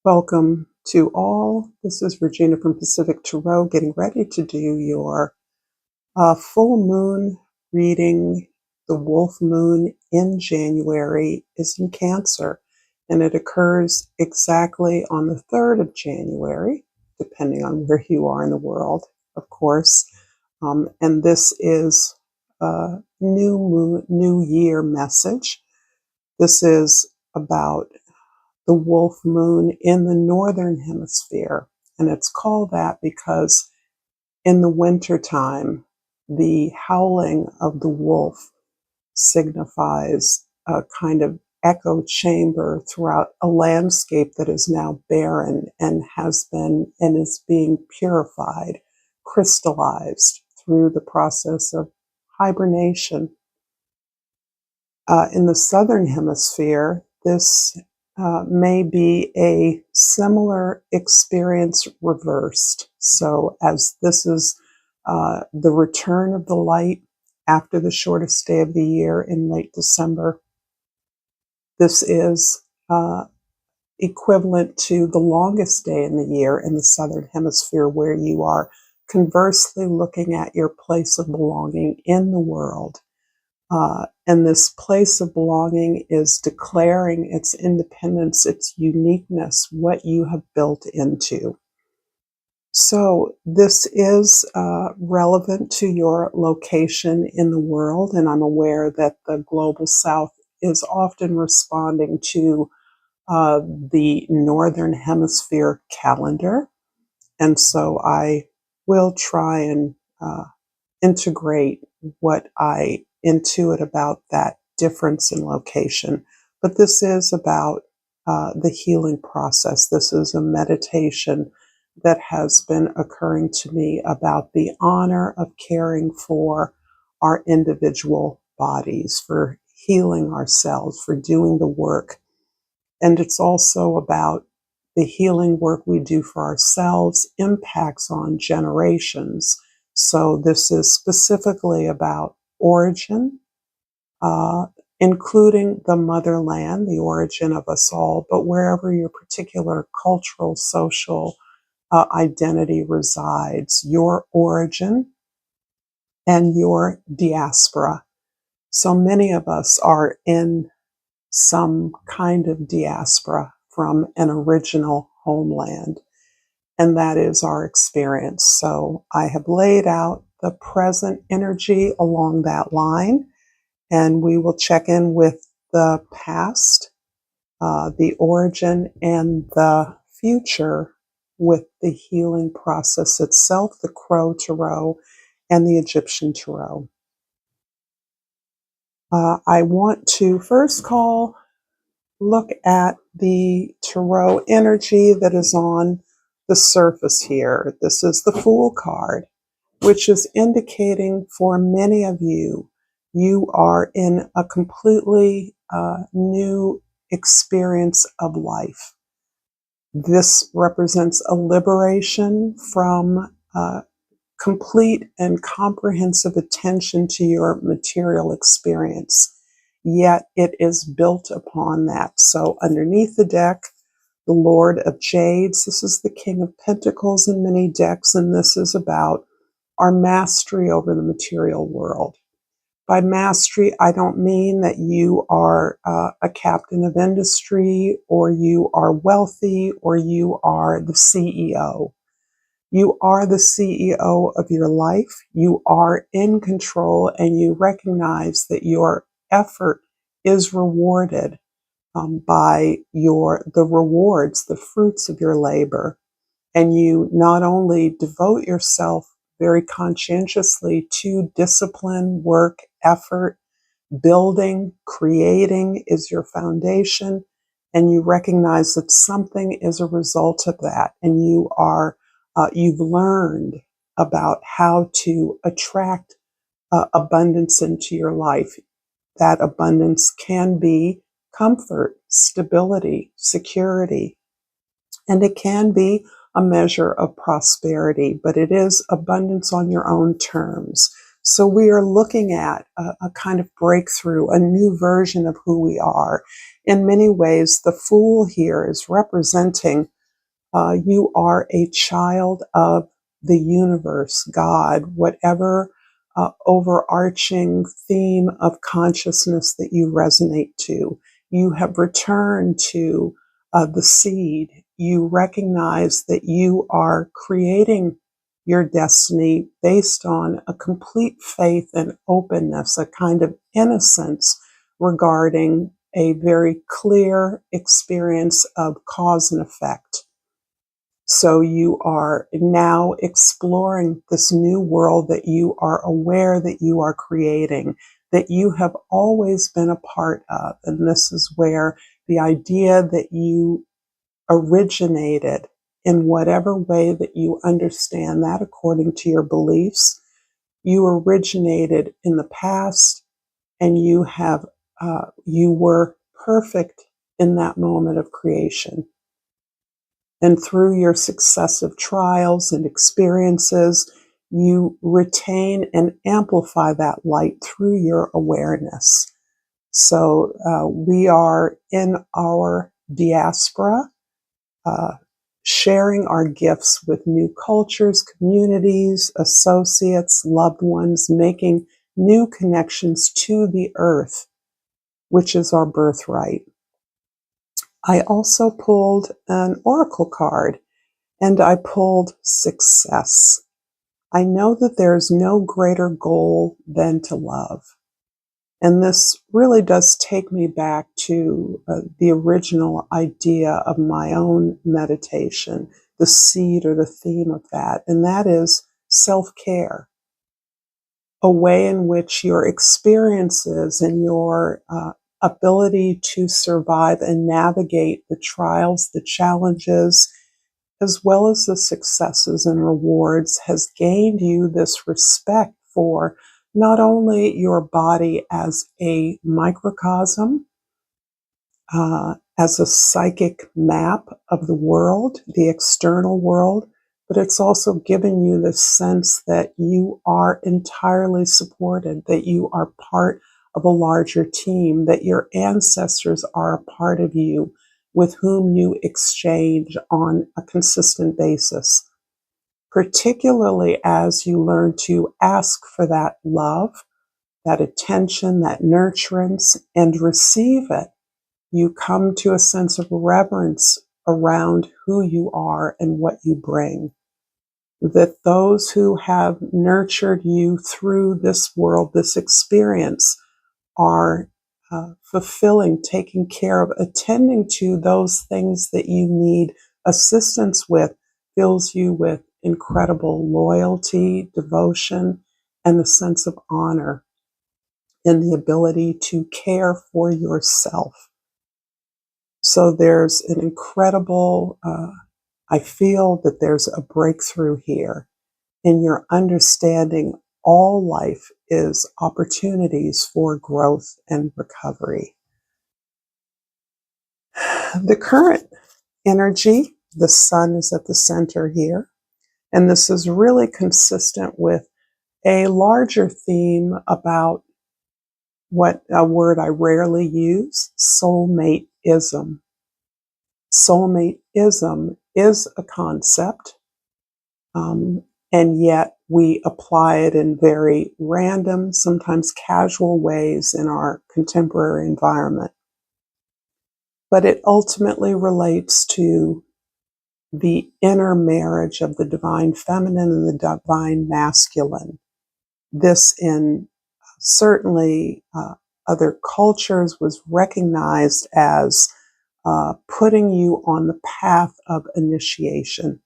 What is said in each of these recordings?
Welcome to all. This is Regina from Pacific Tarot getting ready to do your full moon reading. The wolf moon in January is in Cancer, and it occurs exactly on the 3rd of January, depending on where you are in the world, of course. And this is a new moon, new year message. This is about the wolf moon in the northern hemisphere. And it's called that because in the wintertime, the howling of the wolf signifies a kind of echo chamber throughout a landscape that is now barren and has been and is being purified, crystallized through the process of hibernation. In the southern hemisphere, this may be a similar experience reversed. So, as this is the return of the light after the shortest day of the year in late December, this is equivalent to the longest day in the year in the southern hemisphere, where you are conversely looking at your place of belonging in the world. And this place of belonging is declaring its independence, its uniqueness, what you have built into. So this is relevant to your location in the world, and I'm aware that the Global South is often responding to the Northern Hemisphere calendar. And so I will try and integrate what I intuit about that difference in location. But this is about the healing process. This is a meditation that has been occurring to me about the honor of caring for our individual bodies, for healing ourselves, for doing the work. And it's also about the healing work we do for ourselves impacts on generations. So this is specifically about origin, including the motherland, the origin of us all, but wherever your particular cultural, social identity resides, your origin and your diaspora. So many of us are in some kind of diaspora from an original homeland. And that is our experience. So I have laid out the present energy along that line, and we will check in with the past, the origin, and the future with the healing process itself, the Crow Tarot and the Egyptian Tarot. I want to first look at the tarot energy that is on the surface here. This is the Fool card, which is indicating for many of you, you are in a completely new experience of life. This represents a liberation from complete and comprehensive attention to your material experience. Yet it is built upon that. So underneath the deck, the Lord of Jades, this is the King of Pentacles in many decks, and this is about our mastery over the material world. By mastery, I don't mean that you are a captain of industry, or you are wealthy, or you are the CEO. You are the CEO of your life. You are in control, and you recognize that your effort is rewarded by the rewards, the fruits of your labor. And you not only devote yourself very conscientiously to discipline, work, effort, building, creating is your foundation, and you recognize that something is a result of that, and you've learned about how to attract abundance into your life. That abundance can be comfort, stability, security, and it can be a measure of prosperity, but it is abundance on your own terms. So we are looking at a kind of breakthrough, a new version of who we are. In many ways, the Fool here is representing You are a child of the universe, God, whatever overarching theme of consciousness that you resonate to. You have returned to the seed. You recognize that you are creating your destiny based on a complete faith and openness, a kind of innocence regarding a very clear experience of cause and effect. So you are now exploring this new world that you are aware that you are creating, that you have always been a part of. And this is where the idea that you originated in whatever way that you understand that according to your beliefs, you originated in the past and you were perfect in that moment of creation. And through your successive trials and experiences, you retain and amplify that light through your awareness. So we are in our diaspora, uh, sharing our gifts with new cultures, communities, associates, loved ones, making new connections to the earth, which is our birthright. I also pulled an oracle card. And I pulled success. I know that there's no greater goal than to love. And this really does take me back to the original idea of my own meditation, the seed or the theme of that. And that is self-care, a way in which your experiences and your ability to survive and navigate the trials, the challenges, as well as the successes and rewards, has gained you this respect for not only your body as a microcosm, as a psychic map of the world, the external world, but it's also given you the sense that you are entirely supported, that you are part of a larger team, that your ancestors are a part of you with whom you exchange on a consistent basis, particularly as you learn to ask for that love, that attention, that nurturance, and receive it. You come to a sense of reverence around who you are and what you bring. That those who have nurtured you through this world, this experience, are fulfilling, taking care of, attending to those things that you need assistance with, fills you with incredible loyalty, devotion, and the sense of honor and the ability to care for yourself. So there's an incredible, I feel that there's a breakthrough here in your understanding all life is opportunities for growth and recovery. The current energy, the sun is at the center here, and this is really consistent with a larger theme about what a word I rarely use, soulmate-ism. Soulmate-ism is a concept, and yet we apply it in very random, sometimes casual ways in our contemporary environment. But it ultimately relates to the inner marriage of the divine feminine and the divine masculine. This in certainly other cultures was recognized as putting you on the path of initiation,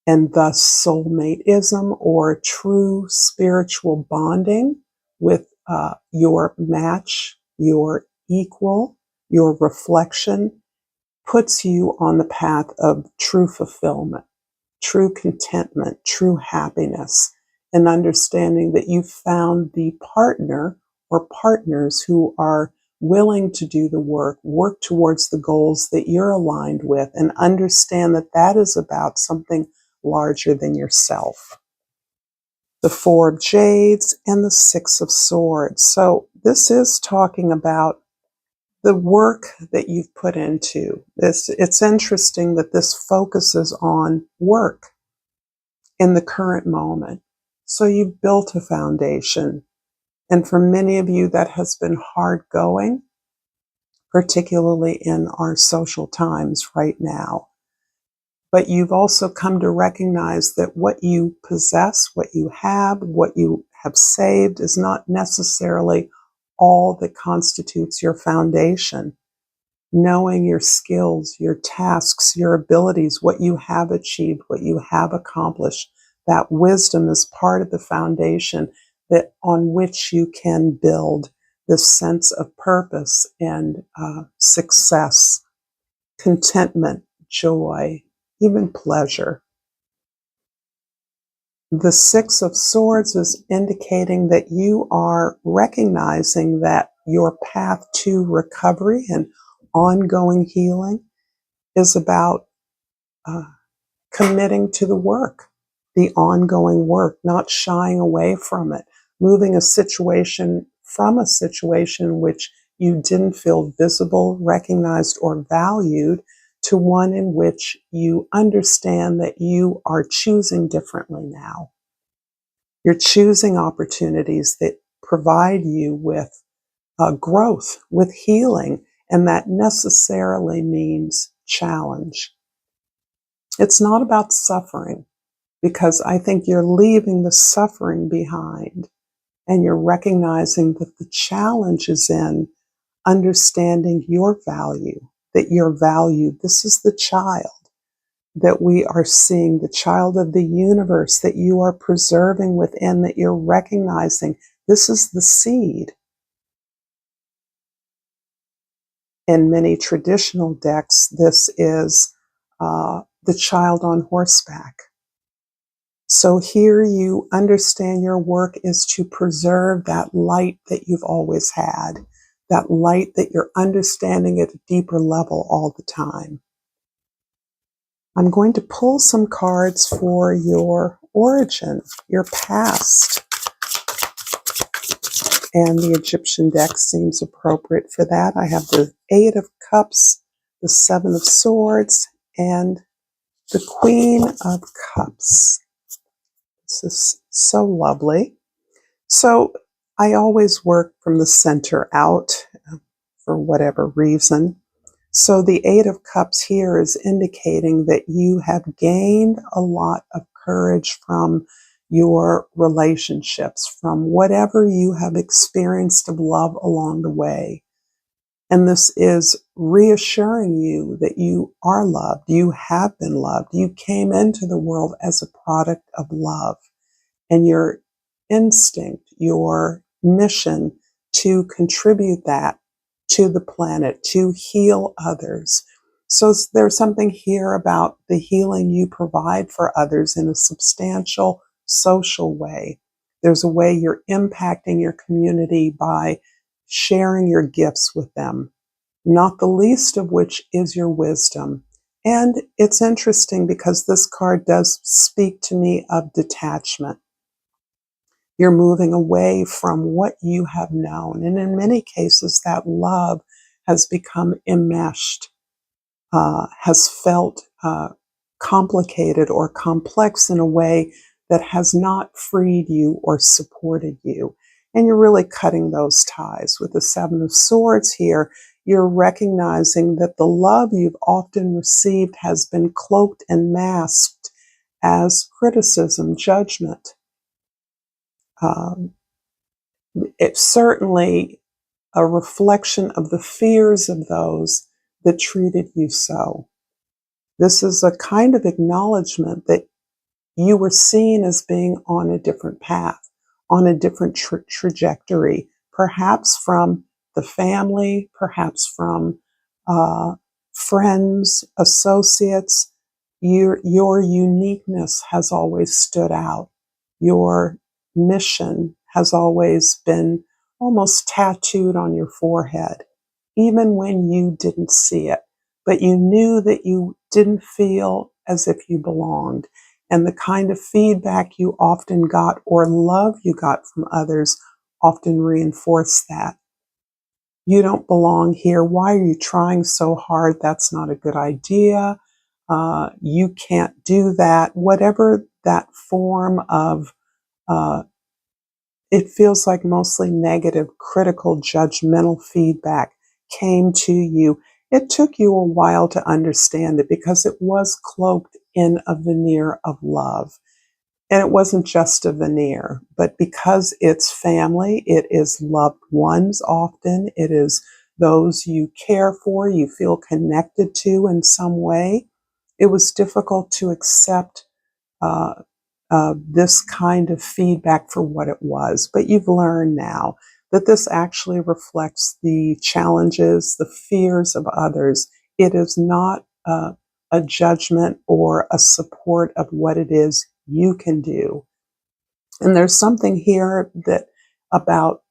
and thus soulmate-ism or true spiritual bonding with your match, your equal, your reflection, puts you on the path of true fulfillment, true contentment, true happiness, and understanding that you've found the partner or partners who are willing to do the work towards the goals that you're aligned with, and understand that that is about something larger than yourself. The Four of Jades and the Six of Swords. So this is talking about the work that you've put into this. It's interesting that this focuses on work in the current moment. So you've built a foundation. And for many of you, that has been hard going, particularly in our social times right now. But you've also come to recognize that what you possess, what you have saved is not necessarily all that constitutes your foundation. Knowing your skills, your tasks, your abilities, what you have achieved, what you have accomplished, that wisdom is part of the foundation that on which you can build this sense of purpose and success, contentment, joy, even pleasure. The Six of Swords is indicating that you are recognizing that your path to recovery and ongoing healing is about uh, committing to the work, the ongoing work, not shying away from it, moving a situation from a situation in which you didn't feel visible, recognized, or valued to one in which you understand that you are choosing differently now. You're choosing opportunities that provide you with growth, with healing, and that necessarily means challenge. It's not about suffering, because I think you're leaving the suffering behind and you're recognizing that the challenge is in understanding your value, that you're valued. This is the child that we are seeing, the child of the universe that you are preserving within, that you're recognizing. This is the seed. In many traditional decks, this is the child on horseback. So here you understand your work is to preserve that light that you've always had, that light that you're understanding at a deeper level all the time. I'm going to pull some cards for your origin, your past. And the Egyptian deck seems appropriate for that. I have the Eight of Cups, the Seven of Swords, and the Queen of Cups. This is so lovely. So I always work from the center out for whatever reason. So the Eight of Cups here is indicating that you have gained a lot of courage from your relationships, from whatever you have experienced of love along the way. And this is reassuring you that you are loved, you have been loved, you came into the world as a product of love. And your instinct, your mission to contribute that to the planet, to heal others. So there's something here about the healing you provide for others in a substantial social way. There's a way you're impacting your community by sharing your gifts with them, not the least of which is your wisdom. And it's interesting because this card does speak to me of detachment. You're moving away from what you have known. And in many cases, that love has become enmeshed, has felt complicated or complex in a way that has not freed you or supported you. And you're really cutting those ties. With the Seven of Swords here, you're recognizing that the love you've often received has been cloaked and masked as criticism, judgment. It's certainly a reflection of the fears of those that treated you so. This is a kind of acknowledgement that you were seen as being on a different path, on a different trajectory, perhaps from the family, perhaps from friends, associates. Your uniqueness has always stood out. Your mission has always been almost tattooed on your forehead, even when you didn't see it. But you knew that you didn't feel as if you belonged. And the kind of feedback you often got or love you got from others often reinforced that. You don't belong here. Why are you trying so hard? That's not a good idea. You can't do that. Whatever that form of, it feels like mostly negative, critical, judgmental feedback came to you. It took you a while to understand it because it was cloaked in a veneer of love. And it wasn't just a veneer, but because it's family, it is loved ones often, it is those you care for, you feel connected to in some way. It was difficult to accept uh, this kind of feedback for what it was. But you've learned now that this actually reflects the challenges, the fears of others. It is not a judgment or a support of what it is you can do. And there's something here that about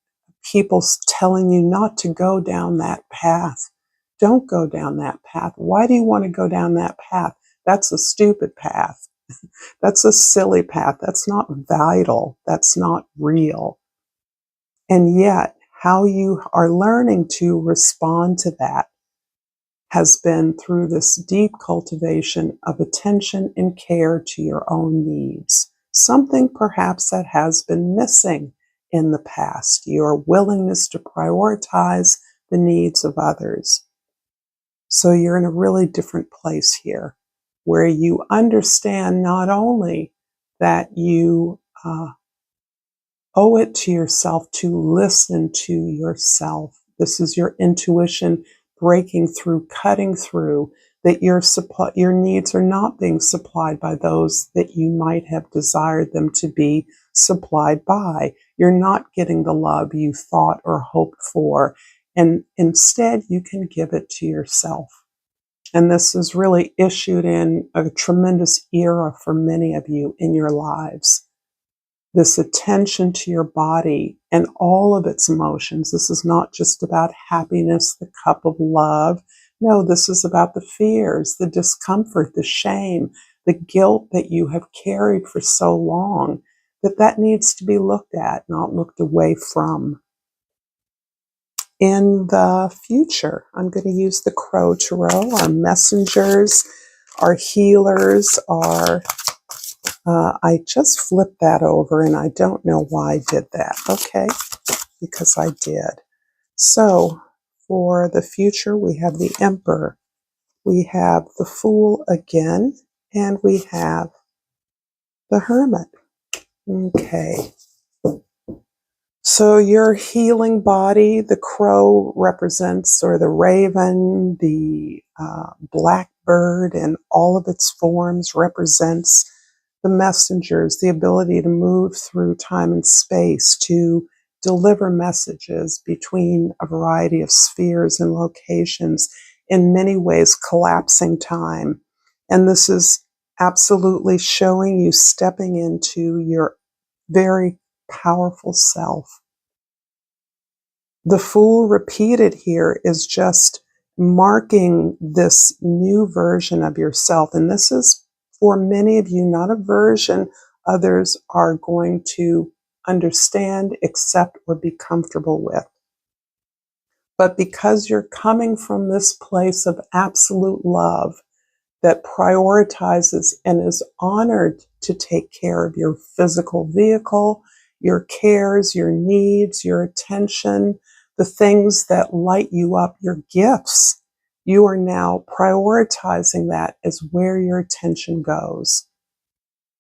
people telling you not to go down that path. Don't go down that path. Why do you want to go down that path? That's a stupid path. That's a silly path. That's not vital. That's not real. And yet, how you are learning to respond to that has been through this deep cultivation of attention and care to your own needs. Something perhaps that has been missing in the past, your willingness to prioritize the needs of others. So you're in a really different place here where you understand not only that you owe it to yourself to listen to yourself. This is your intuition breaking through, cutting through, that your needs are not being supplied by those that you might have desired them to be supplied by. You're not getting the love you thought or hoped for, and instead you can give it to yourself. And this is really issued in a tremendous era for many of you in your lives. This attention to your body and all of its emotions. This is not just about happiness, the cup of love. No, this is about the fears, the discomfort, the shame, the guilt that you have carried for so long, that needs to be looked at, not looked away from. In the future, I'm going to use the Crow Tarot, our messengers, our healers, our I just flipped that over and I don't know why I did that. Okay, because I did. So for the future, we have the Emperor, we have the Fool again, and we have the Hermit. Okay. So your healing body, the crow represents, or the raven, the blackbird and all of its forms represents the messengers, the ability to move through time and space, to deliver messages between a variety of spheres and locations, in many ways collapsing time. And this is absolutely showing you stepping into your very powerful self. The Fool repeated here is just marking this new version of yourself. And this is, for many of you, not a version others are going to understand, accept, or be comfortable with. But because you're coming from this place of absolute love that prioritizes and is honored to take care of your physical vehicle, your cares, your needs, your attention, the things that light you up, your gifts. You are now prioritizing that as where your attention goes.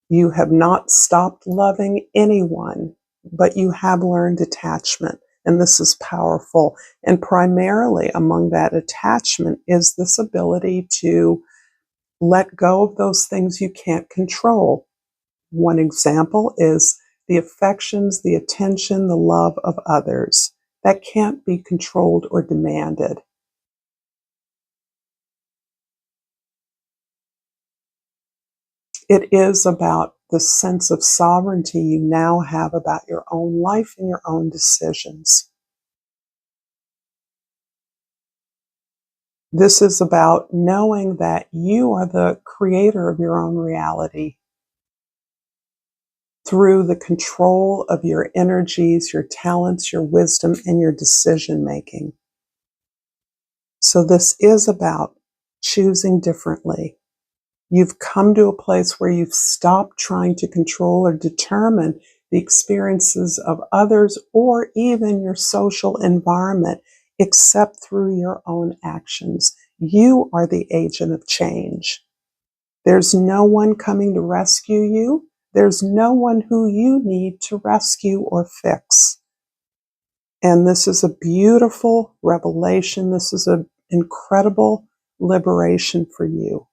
You have not stopped loving anyone, but you have learned attachment. And this is powerful. And primarily among that attachment is this ability to let go of those things you can't control. One example is the affections, the attention, the love of others. That can't be controlled or demanded. It is about the sense of sovereignty you now have about your own life and your own decisions. This is about knowing that you are the creator of your own reality through the control of your energies, your talents, your wisdom, and your decision making. So this is about choosing differently. You've come to a place where you've stopped trying to control or determine the experiences of others or even your social environment, except through your own actions. You are the agent of change. There's no one coming to rescue you. There's no one who you need to rescue or fix. And this is a beautiful revelation. This is an incredible liberation for you.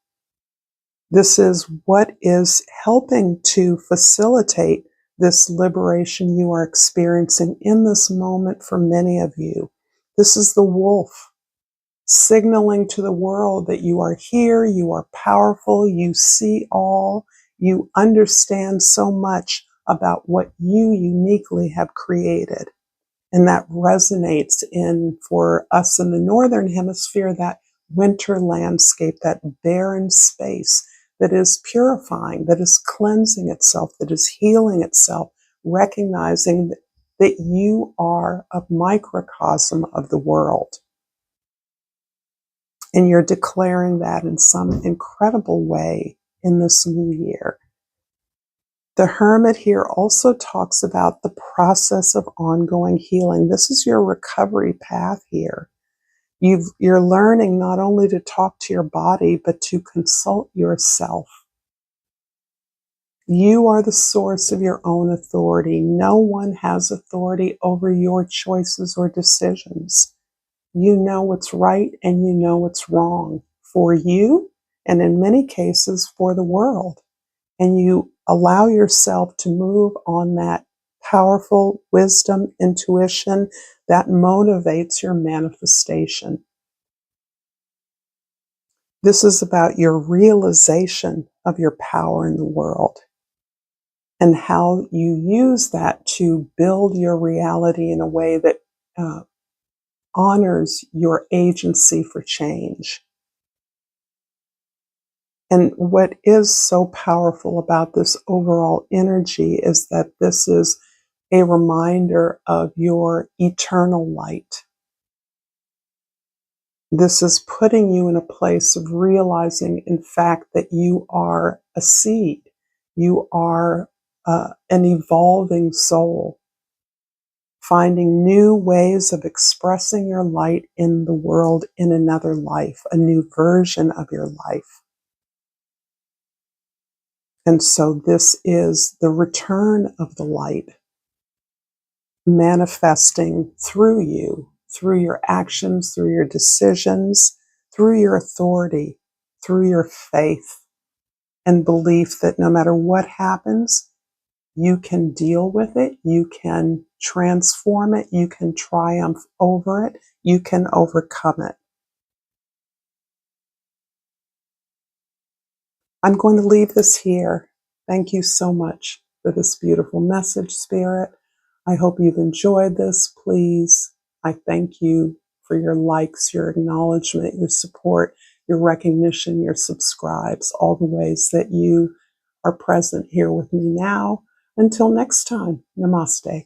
This is what is helping to facilitate this liberation you are experiencing in this moment for many of you. This is the wolf signaling to the world that you are here, you are powerful, you see all, you understand so much about what you uniquely have created. And that resonates in, for us in the Northern Hemisphere, that winter landscape, that barren space that is purifying, that is cleansing itself, that is healing itself, recognizing that you are a microcosm of the world. And you're declaring that in some incredible way in this new year. The Hermit here also talks about the process of ongoing healing. This is your recovery path here. You're learning not only to talk to your body, but to consult yourself. You are the source of your own authority. No one has authority over your choices or decisions. You know what's right and you know what's wrong for you, and in many cases for the world. And you allow yourself to move on that powerful wisdom, intuition that motivates your manifestation. This is about your realization of your power in the world and how you use that to build your reality in a way that honors your agency for change. And what is so powerful about this overall energy is that this is a reminder of your eternal light. This is putting you in a place of realizing, in fact, that you are a seed. You are an evolving soul, finding new ways of expressing your light in the world in another life, a new version of your life. And so this is the return of the light manifesting through you, through your actions, through your decisions, through your authority, through your faith and belief that no matter what happens, you can deal with it, you can transform it, you can triumph over it, you can overcome it. I'm going to leave this here. Thank you so much for this beautiful message, Spirit. I hope you've enjoyed this. Please, I thank you for your likes, your acknowledgement, your support, your recognition, your subscribes, all the ways that you are present here with me now. Until next time, namaste.